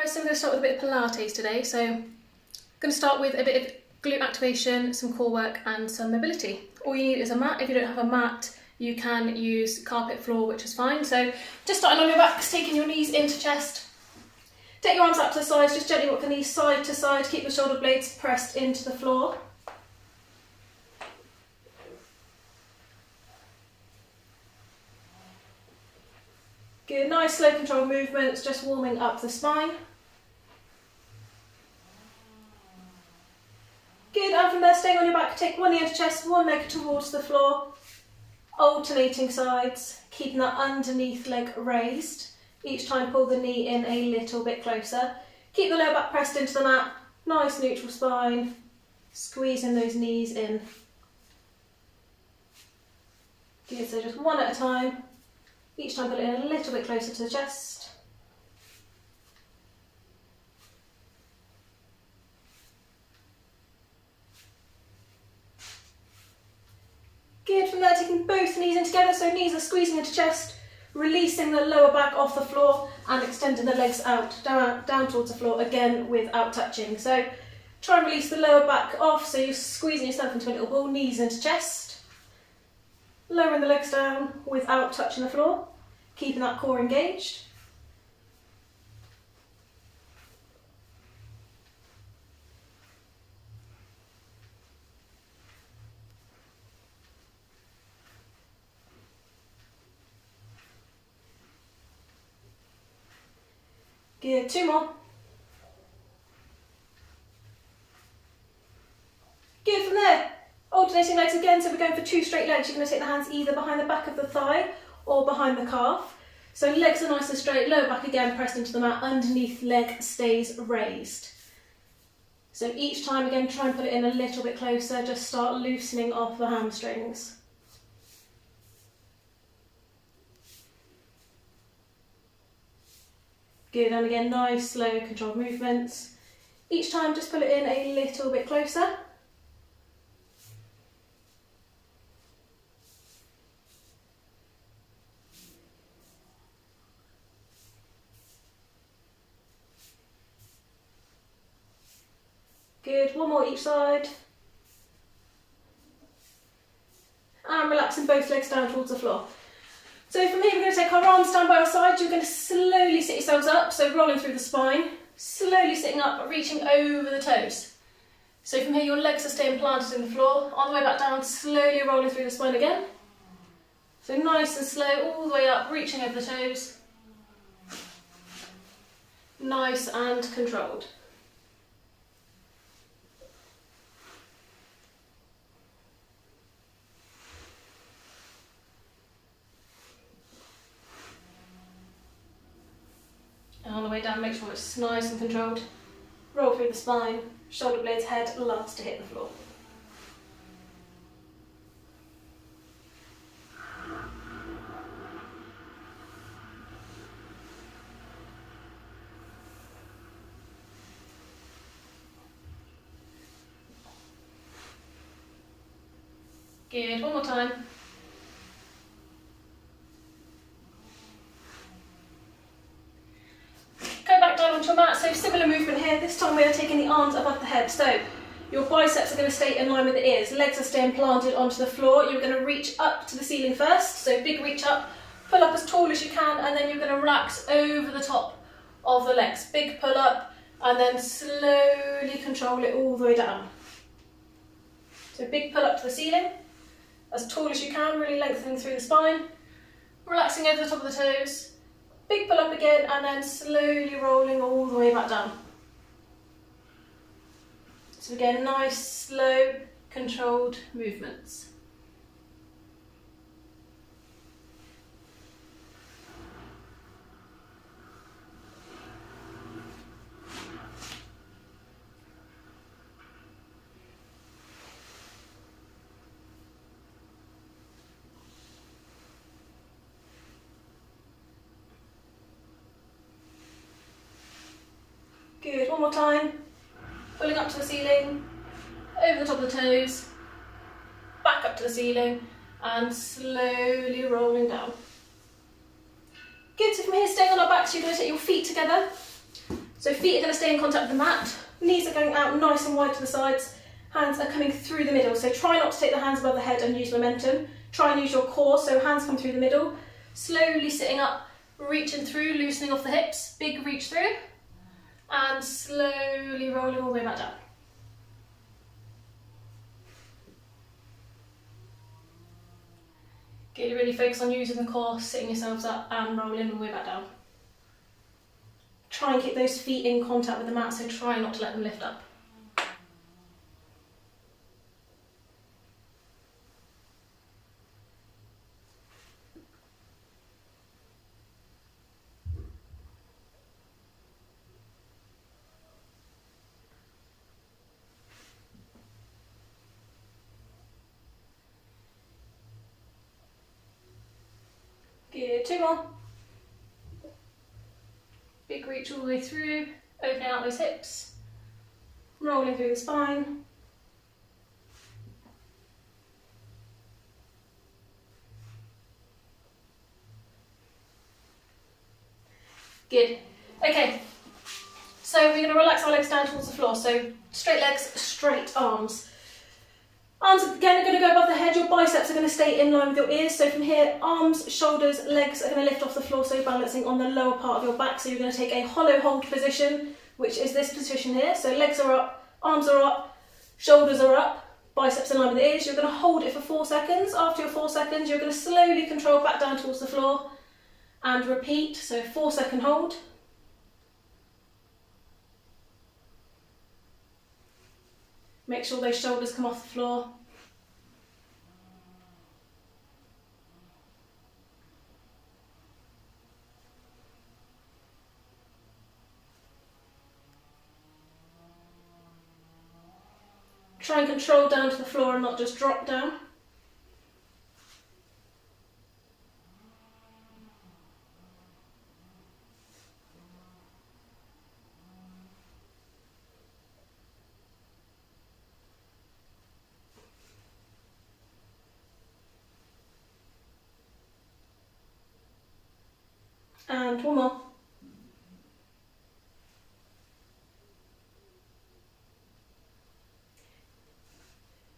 Guys, so I'm going to start with a bit of Pilates today. So I'm going to start with a bit of glute activation, some core work and some mobility. All you need is a mat. If you don't have a mat, you can use carpet floor, which is fine. So just starting on your backs, taking your knees into chest. Take your arms out to the sides, just gently walk the knees side to side, keep your shoulder blades pressed into the floor. Good, nice slow controlled movements, just warming up the spine. Good, and from there, staying on your back, take one knee into chest, one leg towards the floor, alternating sides, keeping that underneath leg raised. Each time pull the knee in a little bit closer. Keep the lower back pressed into the mat, nice neutral spine, squeezing those knees in. Good, so just one at a time. Each time pull it in a little bit closer to the chest. Good, from there taking both knees in together, so knees are squeezing into chest, releasing the lower back off the floor and extending the legs out, down towards the floor, again without touching. So try and release the lower back off, so you're squeezing yourself into a little ball, knees into chest. Lowering the legs down without touching the floor, keeping that core engaged. Good, two more. Good, from there, alternating legs again, so we're going for two straight legs. You're going to take the hands either behind the back of the thigh or behind the calf. So legs are nice and straight, lower back again pressed into the mat, underneath leg stays raised. So each time again, try and put it in a little bit closer, just start loosening off the hamstrings. Good, and again, nice, slow, controlled movements. Each time, just pull it in a little bit closer. Good, one more each side. And relaxing both legs down towards the floor. So from here, we're going to take our arms down by our sides. You're going to slowly sit yourselves up, so rolling through the spine, slowly sitting up, reaching over the toes. So from here, your legs are staying planted in the floor. On the way back down, slowly rolling through the spine again. So nice and slow, all the way up, reaching over the toes. Nice and controlled. And on the way down, make sure it's nice and controlled. Roll through the spine, shoulder blades, head last to hit the floor. Good, one more time. Onto your mat, so similar movement here. This time we are taking the arms above the head, so your biceps are going to stay in line with the ears, legs are staying planted onto the floor. You're going to reach up to the ceiling first, so big reach up, pull up as tall as you can, and then you're going to relax over the top of the legs. Big pull up, and then slowly control it all the way down. So big pull up to the ceiling, as tall as you can, really lengthening through the spine, relaxing over the top of the toes. Big pull up again, and then slowly rolling all the way back down. So again, nice, slow, controlled movements. Good, one more time. Pulling up to the ceiling, over the top of the toes, back up to the ceiling, and slowly rolling down. Good, so from here, staying on our backs, you're going to take your feet together, So feet are going to stay in contact with the mat, knees are going out nice and wide to the sides, hands are coming through the middle. So try not to take the hands above the head and use momentum. Try and use your core, so hands come through the middle. Slowly sitting up, reaching through, loosening off the hips, big reach through, and slowly rolling all the way back down. Get really focus on using the core, sitting yourselves up and rolling all the way back down. Try and keep those feet in contact with the mat, so try not to let them lift up. Good, 2 more. Big reach all the way through, opening out those hips, rolling through the spine. Good. Okay, so we're going to relax our legs down towards the floor. So straight legs, straight arms. Arms again are going to go above the head, your biceps are going to stay in line with your ears. So from here, arms, shoulders, legs are going to lift off the floor, so balancing on the lower part of your back. So you're going to take a hollow hold position, which is this position here. So legs are up, arms are up, shoulders are up, biceps in line with the ears. You're going to hold it for 4 seconds. After your 4 seconds, you're going to slowly control back down towards the floor and repeat. So 4-second hold. Make sure those shoulders come off the floor. Try and control down to the floor and not just drop down. And 1 more.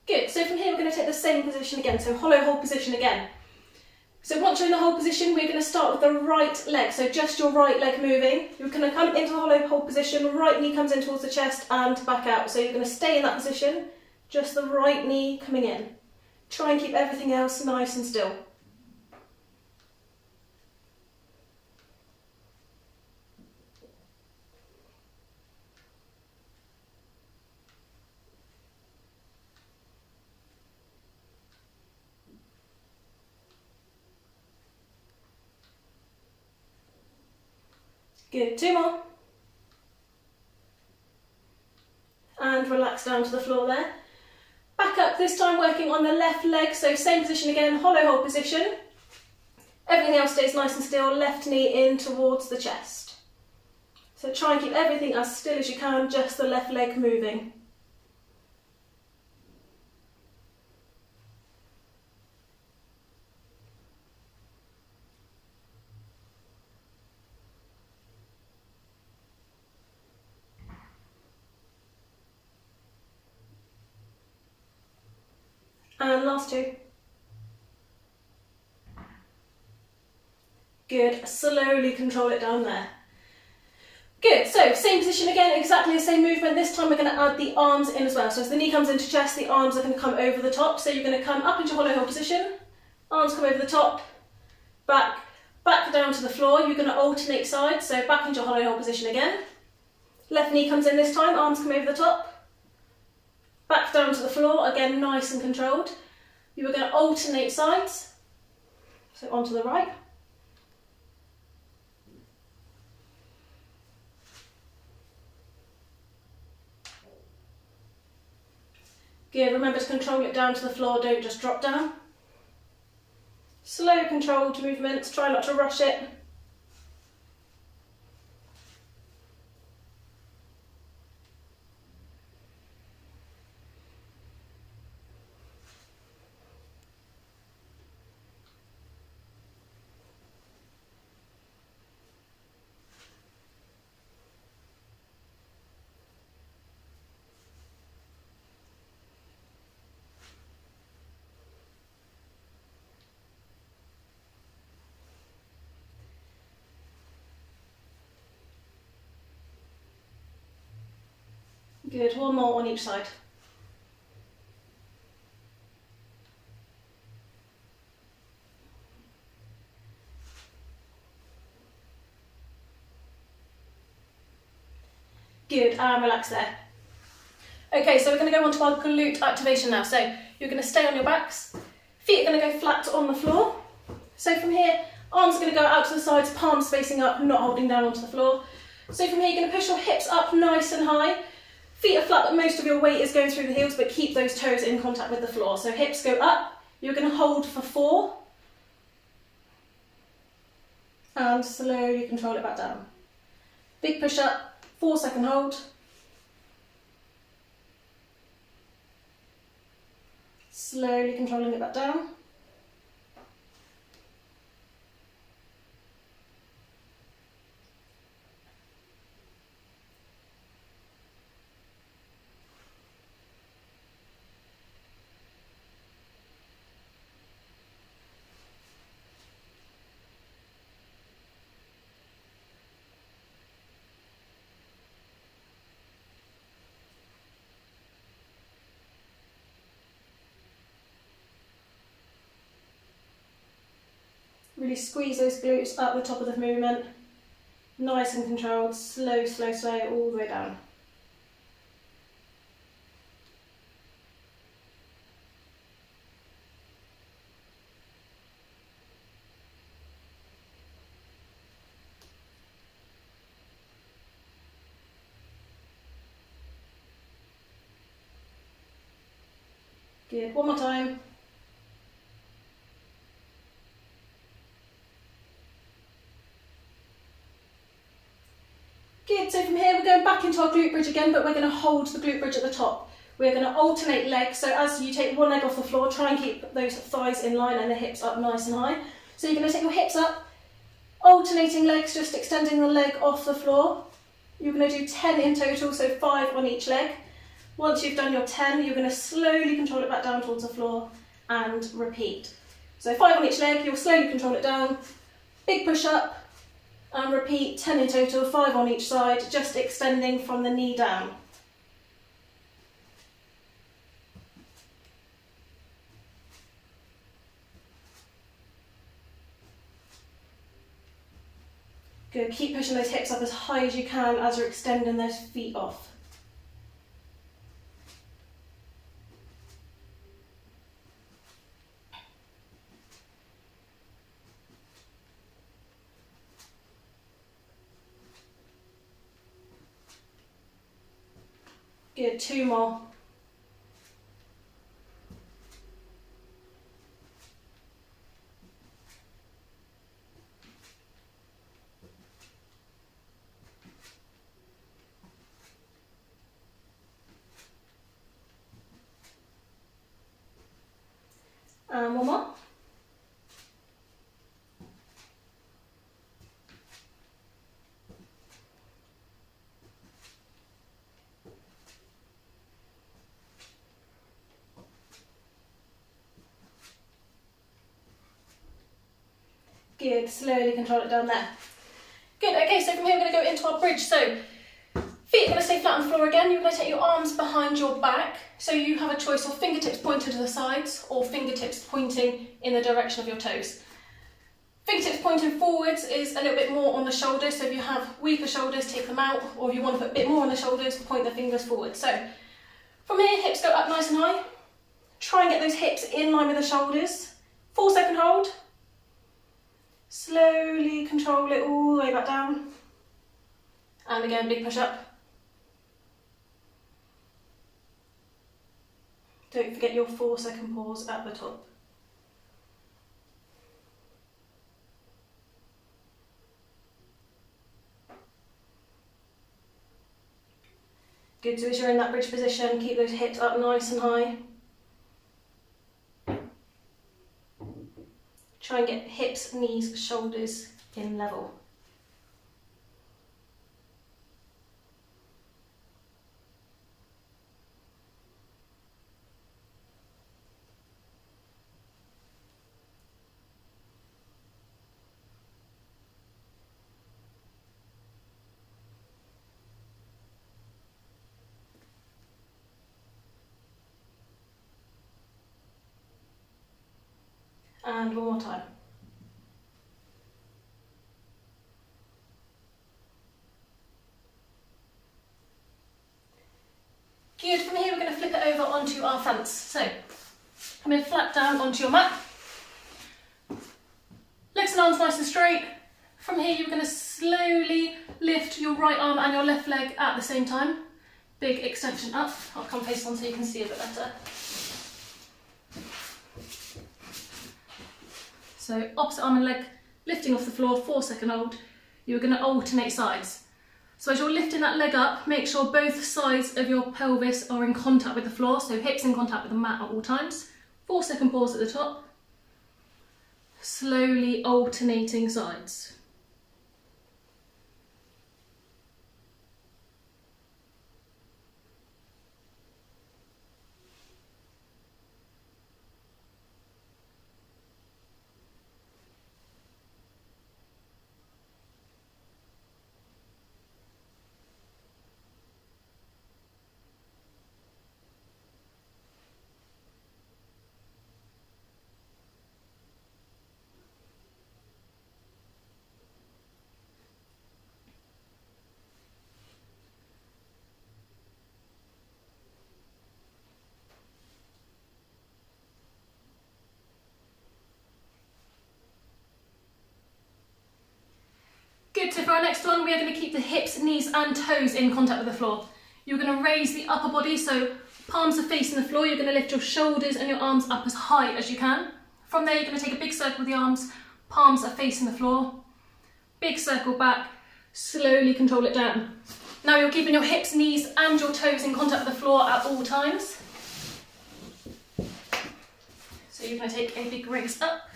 Good, so from here we're going to take the same position again, so hollow hold position again. So once you're in the hold position, we're going to start with the right leg, so just your right leg moving. You're going to come into the hollow hold position, right knee comes in towards the chest and back out. So you're going to stay in that position, just the right knee coming in. Try and keep everything else nice and still. Good, 2 more. And relax down to the floor there. Back up, this time working on the left leg, so same position again, hollow hold position. Everything else stays nice and still, left knee in towards the chest. So try and keep everything as still as you can, just the left leg moving. And last 2. Good, slowly control it down there. Good, so same position again, exactly the same movement. This time we're going to add the arms in as well. So as the knee comes into chest, the arms are going to come over the top. So you're going to come up into hollow hold position, arms come over the top, back down to the floor. You're going to alternate sides, so back into hollow hold position again. Left knee comes in this time, arms come over the top. Back down to the floor, again nice and controlled. You are going to alternate sides, so onto the right. Good, remember to control it down to the floor, don't just drop down. Slow controlled movements, try not to rush it. Good, one more on each side. Good, and relax there. Okay, so we're going to go on to our glute activation now. So you're going to stay on your backs, feet are going to go flat on the floor. So from here, arms are going to go out to the sides, palms facing up, not holding down onto the floor. So from here, you're going to push your hips up nice and high. Feet are flat, but most of your weight is going through the heels, but keep those toes in contact with the floor. So hips go up, you're going to hold for 4. And slowly control it back down. Big push up, 4-second hold. Slowly controlling it back down. Really squeeze those glutes up the top of the movement. Nice and controlled, slow, slow, slow, all the way down. Good, one more time. Good, so from here we're going back into our glute bridge again, but we're going to hold the glute bridge at the top. We're going to alternate legs, so as you take one leg off the floor, try and keep those thighs in line and the hips up nice and high. So you're going to take your hips up, alternating legs, just extending the leg off the floor. You're going to do 10 in total, so 5 on each leg. Once you've done your 10, you're going to slowly control it back down towards the floor and repeat. So 5 on each leg, you'll slowly control it down, big push up, and repeat 10 in total, 5 on each side, just extending from the knee down. Good, keep pushing those hips up as high as you can as you're extending those feet off. Good, 2 more. And one more. Good, slowly control it down there. Good, okay, so from here we're going to go into our bridge. So feet are going to stay flat on the floor again. You're going to take your arms behind your back. So you have a choice of fingertips pointed to the sides or fingertips pointing in the direction of your toes. Fingertips pointing forwards is a little bit more on the shoulders. So if you have weaker shoulders, take them out. Or if you want to put a bit more on the shoulders, point the fingers forward. So from here, hips go up nice and high. Try and get those hips in line with the shoulders. 4-second hold. Slowly control it all the way back down. And again, big push up. Don't forget your 4-second pause at the top. Good, so as you're in that bridge position, keep those hips up nice and high. Try and get hips, knees, shoulders in level. And one more time. Good, from here we're going to flip it over onto our fronts. So, come in flat down onto your mat. Legs and arms nice and straight. From here you're going to slowly lift your right arm and your left leg at the same time. Big extension up. I'll come face on so you can see a bit better. So opposite arm and leg lifting off the floor, 4-second hold. You're going to alternate sides. So as you're lifting that leg up, make sure both sides of your pelvis are in contact with the floor, so hips in contact with the mat at all times. 4-second pause at the top. Slowly alternating sides. Good, so for our next one, we are going to keep the hips, knees and toes in contact with the floor. You're going to raise the upper body, so palms are facing the floor. You're going to lift your shoulders and your arms up as high as you can. From there, you're going to take a big circle with the arms, palms are facing the floor. Big circle back, slowly control it down. Now you're keeping your hips, knees and your toes in contact with the floor at all times. So you're going to take a big raise up.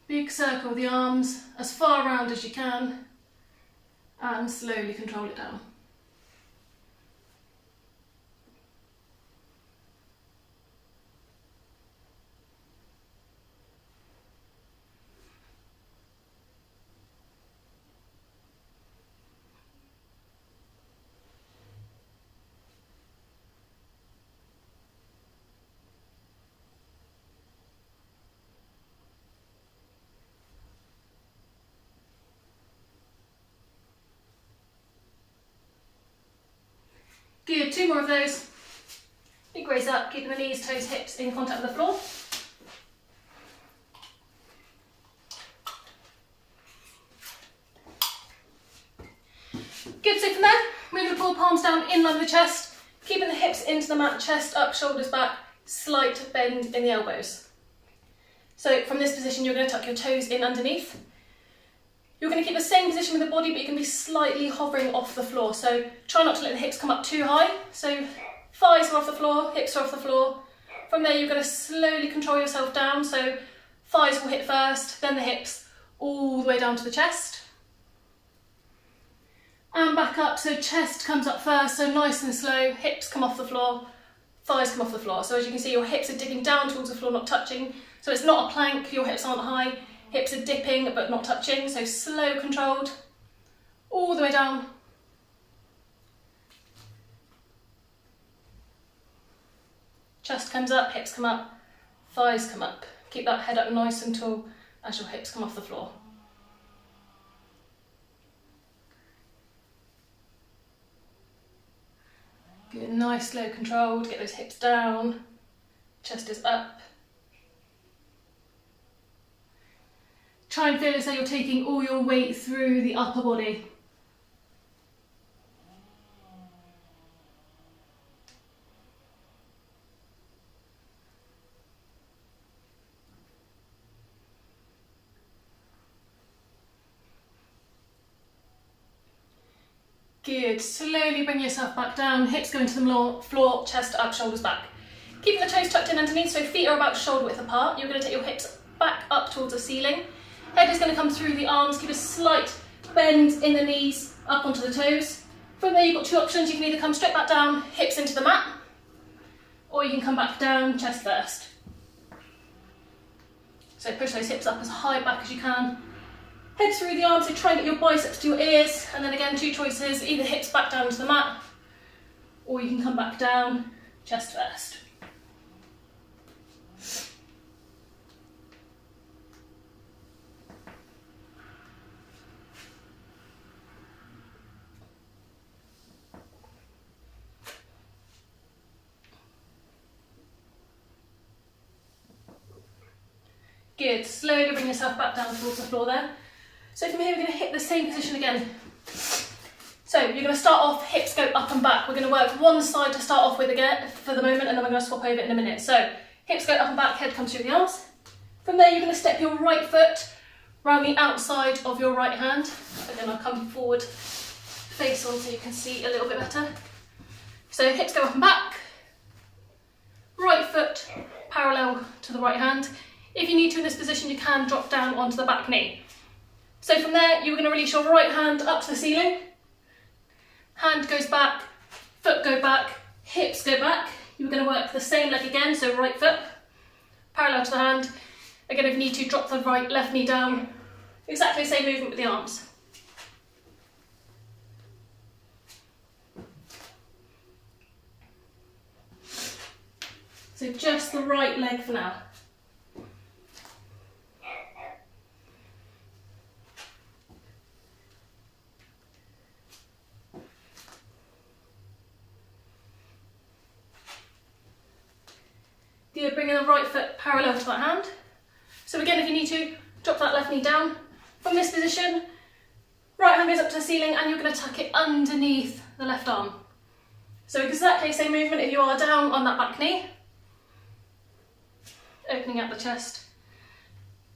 Big circle with the arms as far around as you can and slowly control it down. Good, 2 more of those. Big raise up, keeping the knees, toes, hips in contact with the floor. Good, so from there, we're going to pull palms down in line with the chest, keeping the hips into the mat, chest up, shoulders back, slight bend in the elbows. So from this position, you're going to tuck your toes in underneath. You're going to keep the same position with the body, but you can be slightly hovering off the floor. So try not to let the hips come up too high. So thighs are off the floor, hips are off the floor. From there, you're going to slowly control yourself down. So thighs will hit first, then the hips, all the way down to the chest. And back up, so chest comes up first, so nice and slow, hips come off the floor, thighs come off the floor. So as you can see, your hips are dipping down towards the floor, not touching. So it's not a plank, your hips aren't high. Hips are dipping but not touching, so slow, controlled, all the way down. Chest comes up, hips come up, thighs come up. Keep that head up nice and tall as your hips come off the floor. Good, nice, slow, controlled. Get those hips down, chest is up. Try and feel as though you're taking all your weight through the upper body. Good, slowly bring yourself back down, hips go into the floor, chest up, shoulders back. Keeping the toes tucked in underneath, so feet are about shoulder width apart. You're going to take your hips back up towards the ceiling. Head is going to come through the arms, keep a slight bend in the knees, up onto the toes. From there you've got 2 options, you can either come straight back down, hips into the mat, or you can come back down, chest first. So push those hips up as high back as you can. Head through the arms, so try and get your biceps to your ears, and then again 2 choices, either hips back down to the mat, or you can come back down, chest first. Good, slowly bring yourself back down towards the floor there. So from here we're going to hit the same position again. So you're going to start off, hips go up and back. We're going to work one side to start off with again for the moment, and then we're going to swap over in a minute. So hips go up and back, head comes through the arms. From there you're going to step your right foot round the outside of your right hand. Again, I'll come forward, face on so you can see a little bit better. So hips go up and back, right foot parallel to the right hand. If you need to in this position, you can drop down onto the back knee. So from there, you're going to release your right hand up to the ceiling. Hand goes back, foot go back, hips go back. You're going to work the same leg again, so right foot parallel to the hand. Again, if you need to, drop the left knee down. Exactly the same movement with the arms. So just the right leg for now. You're bringing the right foot parallel to that hand. So again, if you need to, drop that left knee down. From this position, right hand goes up to the ceiling and you're going to tuck it underneath the left arm. So exactly the same movement if you are down on that back knee. Opening out the chest,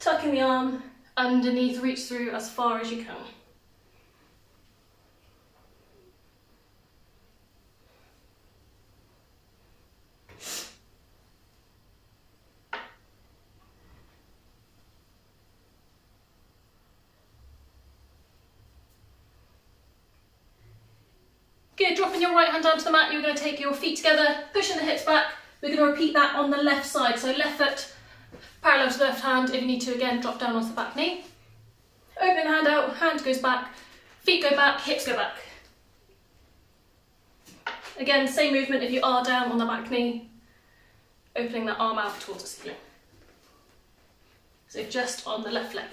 tucking the arm underneath, reach through as far as you can. Good, dropping your right hand down to the mat, you're going to take your feet together, pushing the hips back. We're going to repeat that on the left side, so left foot parallel to the left hand. If you need to, again, drop down onto the back knee. Opening the hand out, hand goes back, feet go back, hips go back. Again, same movement if you are down on the back knee, opening that arm out towards the ceiling. So just on the left leg.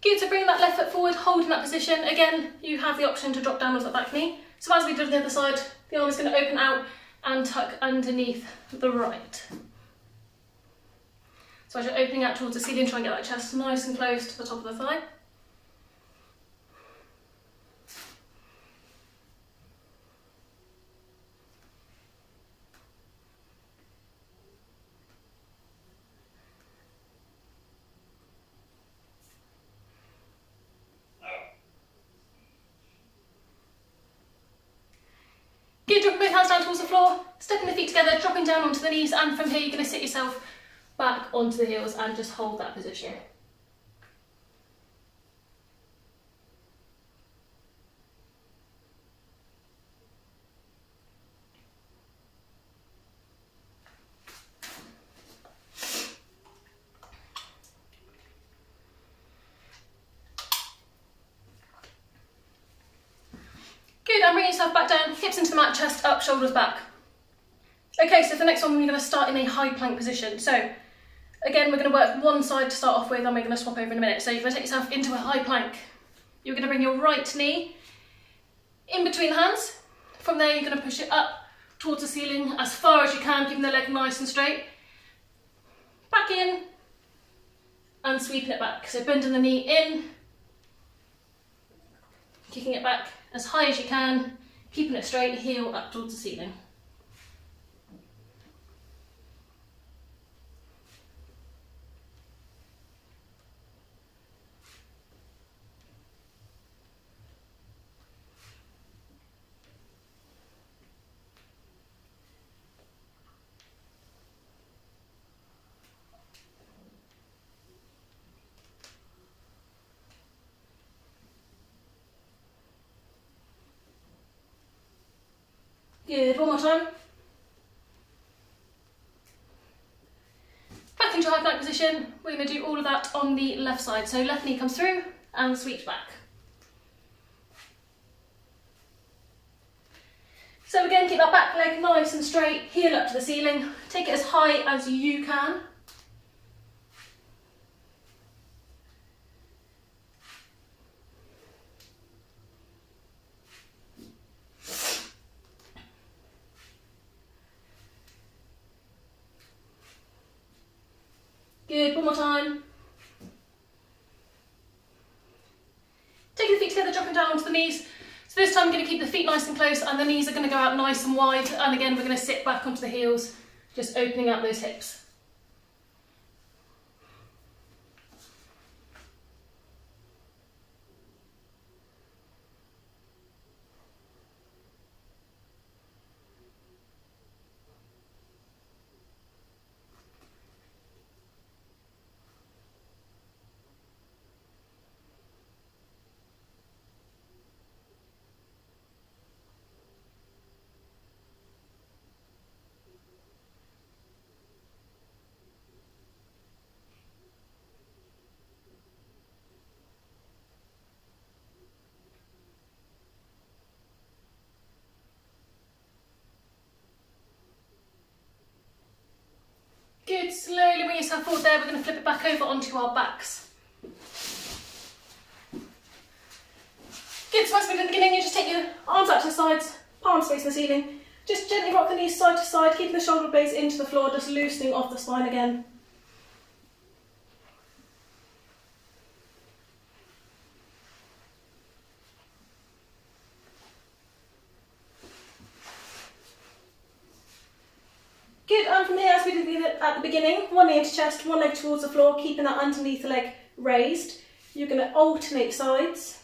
Good, so bring that left foot forward, holding that position. Again, you have the option to drop down onto that back knee. So as we did on the other side, the arm is going to open out and tuck underneath the right. So as you're opening out towards the ceiling, try and get that chest nice and close to the top of the thigh. Good, dropping both hands down towards the floor, stepping the feet together, dropping down onto the knees, and from here you're going to sit yourself back onto the heels and just hold that position. Good, and bring yourself back down, hips into the mat, chest up, shoulders back. Okay, so for the next one, we're going to start in a high plank position. So again, we're going to work one side to start off with, and we're going to swap over in a minute. So you're going to take yourself into a high plank. You're going to bring your right knee in between the hands. From there, you're going to push it up towards the ceiling as far as you can, keeping the leg nice and straight. Back in, and sweeping it back. So bending the knee in, kicking it back as high as you can, keeping it straight, heel up towards the ceiling. Good, one more time. Back into high plank position, we're going to do all of that on the left side. So left knee comes through and sweeps back. So again, keep that back leg nice and straight, heel up to the ceiling, take it as high as you can. Good, one more time. Taking the feet together, dropping down onto the knees. So this time I'm going to keep the feet nice and close and the knees are going to go out nice and wide, and again we're going to sit back onto the heels, just opening out those hips. Good, slowly bring yourself forward there, we're going to flip it back over onto our backs. Good, so as we did at the beginning, you just take your arms out to the sides, palms facing the ceiling. Just gently rock the knees side to side, keeping the shoulder blades into the floor, just loosening off the spine again. Good, and from here, as we did at the beginning, one knee into chest, one leg towards the floor, keeping that underneath the leg raised. You're going to alternate sides.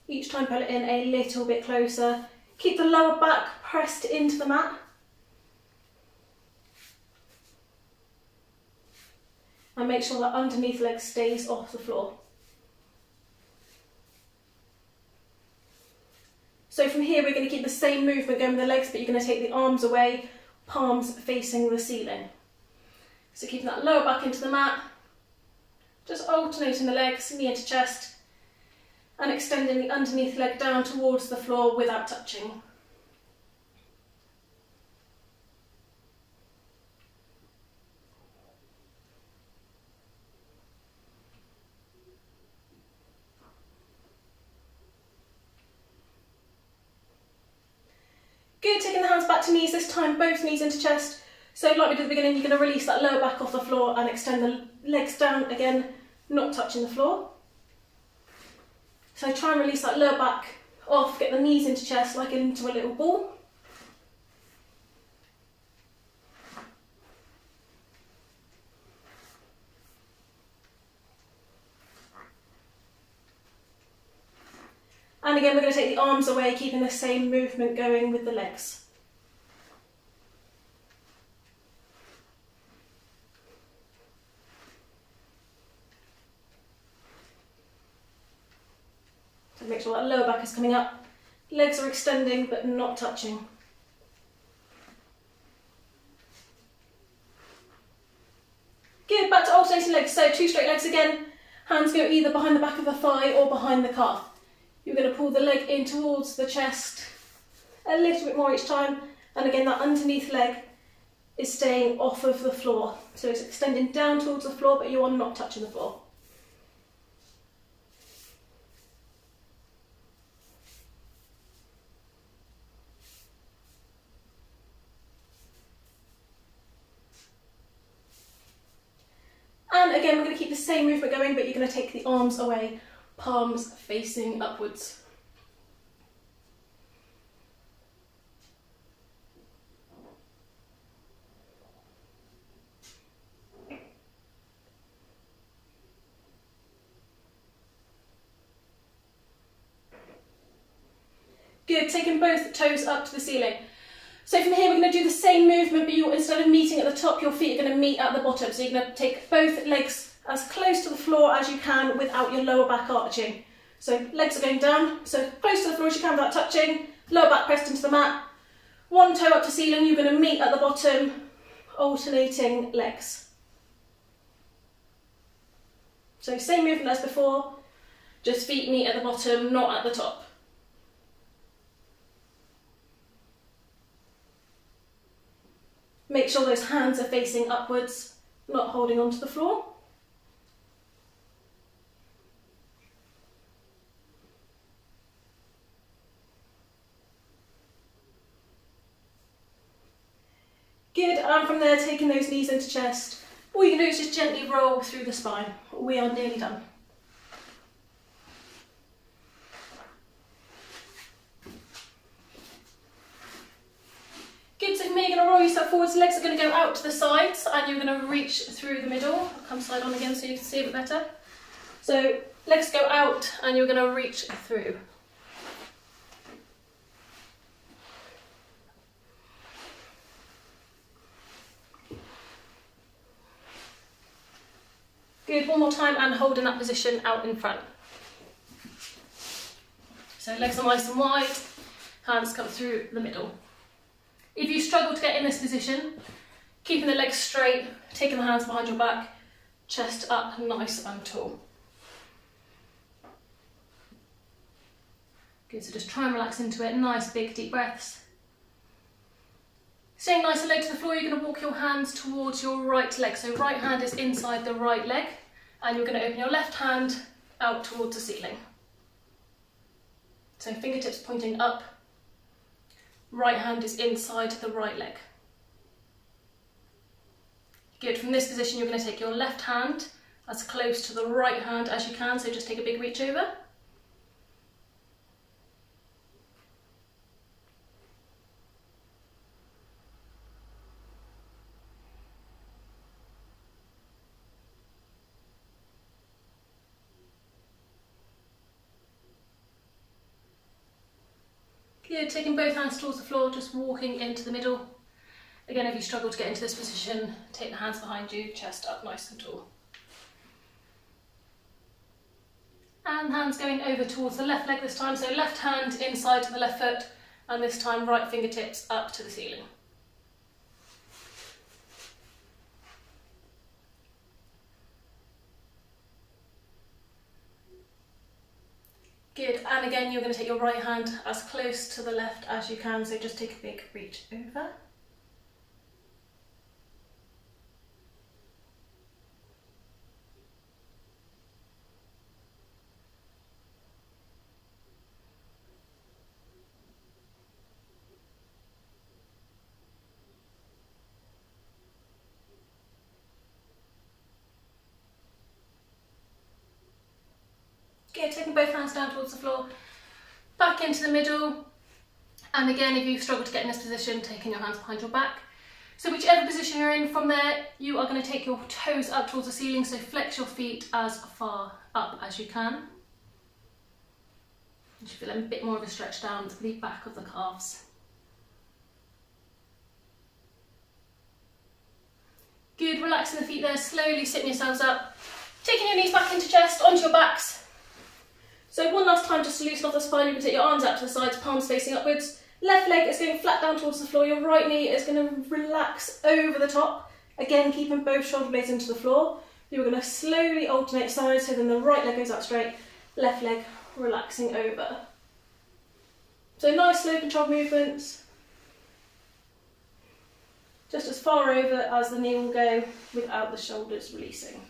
Each time pull it in a little bit closer. Keep the lower back pressed into the mat. And make sure that underneath leg stays off the floor. So from here, we're going to keep the same movement going with the legs, but you're going to take the arms away, palms facing the ceiling. So keeping that lower back into the mat, just alternating the legs, knee into chest, and extending the underneath leg down towards the floor without touching. Good, taking the hands back to knees, this time both knees into chest. So like we did at the beginning, you're going to release that lower back off the floor and extend the legs down again, not touching the floor. So try and release that lower back off, get the knees into chest like into a little ball. And again, we're going to take the arms away, keeping the same movement going with the legs. So make sure that lower back is coming up. Legs are extending but not touching. Good, back to alternating legs. So two straight legs again. Hands go either behind the back of the thigh or behind the calf. You're going to pull the leg in towards the chest a little bit more each time, and again that underneath leg is staying off of the floor. So it's extending down towards the floor, but you are not touching the floor. And again, we're going to keep the same movement going, but you're going to take the arms away, palms facing upwards. Good, taking both toes up to the ceiling. So from here we're going to do the same movement, but instead of meeting at the top, your feet are going to meet at the bottom. So you're going to take both legs as close to the floor as you can without your lower back arching. So legs are going down, so close to the floor as you can without touching, lower back pressed into the mat. One toe up to ceiling, you're going to meet at the bottom, alternating legs. So same movement as before, just feet meet at the bottom, not at the top. Make sure those hands are facing upwards, not holding onto the floor. Good, and from there, taking those knees into chest, all you can do is just gently roll through the spine. We are nearly done. Good, so from here you're going to roll yourself forwards, legs are going to go out to the sides and you're going to reach through the middle. I'll come side on again so you can see a bit better. So legs go out and you're going to reach through. Good, one more time and hold in that position out in front. So legs are nice and wide, hands come through the middle. If you struggle to get in this position, keeping the legs straight, taking the hands behind your back, chest up nice and tall. Good, so just try and relax into it, nice big deep breaths. Staying nice and low to the floor, you're going to walk your hands towards your right leg. So right hand is inside the right leg and you're going to open your left hand out towards the ceiling. So fingertips pointing up, right hand is inside the right leg. Good, from this position you're going to take your left hand as close to the right hand as you can, so just take a big reach over. Good, taking both hands towards the floor, just walking into the middle. Again, if you struggle to get into this position, take the hands behind you, chest up nice and tall. And hands going over towards the left leg this time, so left hand inside to the left foot, and this time right fingertips up to the ceiling. Good, and again you're going to take your right hand as close to the left as you can, so just take a big reach over. Good, taking both hands down towards the floor, back into the middle, and again if you struggle to get in this position, taking your hands behind your back. So whichever position you're in, from there you are going to take your toes up towards the ceiling, so flex your feet as far up as you can. You should feel a bit more of a stretch down the back of the calves. Good, relaxing the feet there, slowly sitting yourselves up, taking your knees back into chest, onto your backs. So one last time just to loosen off the spine, you can take your arms out to the sides, palms facing upwards. Left leg is going flat down towards the floor, your right knee is going to relax over the top. Again, keeping both shoulder blades into the floor. You're going to slowly alternate sides, so then the right leg goes out straight, left leg relaxing over. So nice slow controlled movements. Just as far over as the knee will go without the shoulders releasing.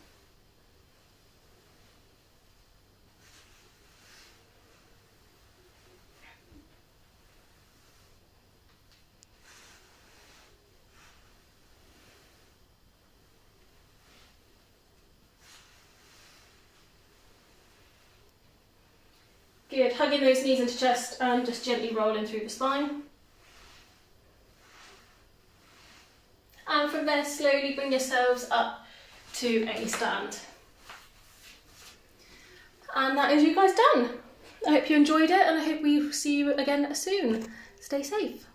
Good, hugging those knees into chest and just gently rolling through the spine. And from there, slowly bring yourselves up to a stand. And that is you guys done. I hope you enjoyed it and I hope we see you again soon. Stay safe.